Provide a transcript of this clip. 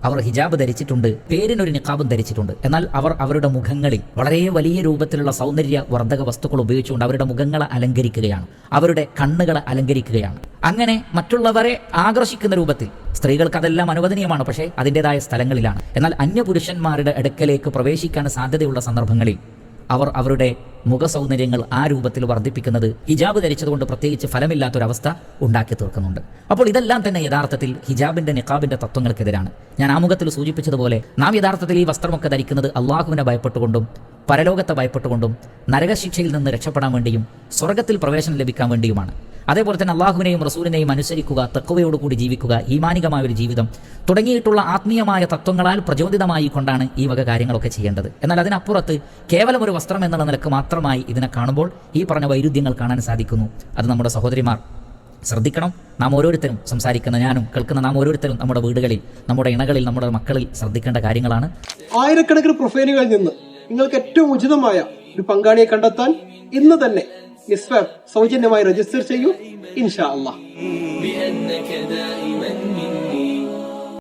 അവർ ഹിജാബ് ധരിച്ചിട്ടുണ്ട്, പേരിനൊരു നിഖാബും ധരിച്ചിട്ടുണ്ട്. എന്നാൽ അവർ അവരുടെ മുഖങ്ങളിൽ വളരെ വലിയ രൂപത്തിലുള്ള സൗന്ദര്യ വർദ്ധക വസ്തുക്കൾ ഉപയോഗിച്ചുകൊണ്ട് അവരുടെ മുഖങ്ങളെ അലങ്കരിക്കുകയാണ്, അവരുടെ കണ്ണുകളെ അലങ്കരിക്കുകയാണ്. അങ്ങനെ മറ്റുള്ളവരെ ആകർഷിക്കുന്ന രൂപത്തിൽ സ്ത്രീകൾക്ക് അതെല്ലാം അനുവദനീയമാണ്, പക്ഷേ അതിൻ്റെതായ സ്ഥലങ്ങളിലാണ്. എന്നാൽ അന്യപുരുഷന്മാരുടെ അടുക്കലേക്ക് പ്രവേശിക്കാൻ സാധ്യതയുള്ള സന്ദർഭങ്ങളിൽ അവർ അവരുടെ മുഖസൗന്ദര്യങ്ങൾ ആ രൂപത്തിൽ വർദ്ധിപ്പിക്കുന്നത് ഹിജാബ് ധരിച്ചതുകൊണ്ട് പ്രത്യേകിച്ച് ഫലമില്ലാത്തൊരവസ്ഥ ഉണ്ടാക്കി തീർക്കുന്നുണ്ട്. അപ്പോൾ ഇതെല്ലാം തന്നെ യഥാർത്ഥത്തിൽ ഹിജാബിന്റെ നിഖാബിന്റെ തത്വങ്ങൾക്കെതിരാണ്. ഞാൻ ആമുഖത്തിൽ സൂചിപ്പിച്ചതുപോലെ നാം യഥാർത്ഥത്തിൽ ഈ വസ്ത്രമൊക്കെ ധരിക്കുന്നത് അള്ളാഹുവിനെ ഭയപ്പെട്ടുകൊണ്ടും പരലോകത്തെ ഭയപ്പെട്ടുകൊണ്ടും നരകശിക്ഷയിൽ നിന്ന് രക്ഷപ്പെടാൻ വേണ്ടിയും സ്വർഗത്തിൽ പ്രവേശനം ലഭിക്കാൻ വേണ്ടിയുമാണ്. അതേപോലെ തന്നെ അള്ളാഹുവിനെയും റസൂലിനെയും അനുസരിക്കുക, തഖ്വയോടുകൂടി ജീവിക്കുക, ഈമാനികമായ ഒരു ജീവിതം തുടങ്ങിയിട്ടുള്ള ആത്മീയമായ തത്വങ്ങളാൽ പ്രചോദിതമായി കൊണ്ടാണ് ഈ വക കാര്യങ്ങളൊക്കെ ചെയ്യേണ്ടത്. എന്നാൽ അതിനപ്പുറത്ത് കേവലം ഒരു വസ്ത്രം എന്നുള്ള നിലക്ക് മാത്രമായി ഇതിനെ കാണുമ്പോൾ ഈ പറഞ്ഞ വൈരുദ്ധ്യങ്ങൾ കാണാൻ സാധിക്കുന്നു. അത് നമ്മുടെ സഹോദരിമാർ ശ്രദ്ധിക്കണം. നാം ഓരോരുത്തരും സംസാരിക്കുന്ന, ഞാനും കേൾക്കുന്ന നാം ഓരോരുത്തരും നമ്മുടെ വീടുകളിൽ, നമ്മുടെ ഇണകളിൽ, നമ്മുടെ മക്കളിൽ ശ്രദ്ധിക്കേണ്ട കാര്യങ്ങളാണ്. ആയിരക്കണക്കിന് പ്രൊഫൈലുകളിൽ നിന്ന് നിങ്ങൾക്ക് ഏറ്റവും ഉചിതമായ ഒരു പങ്കാളിയെ കണ്ടെത്താൻ ഇന്ന് തന്നെ മിസ്വാപ്പ് സൗജന്യമായി രജിസ്റ്റർ ചെയ്യൂ. ഇൻഷാ അല്ലാഹ്.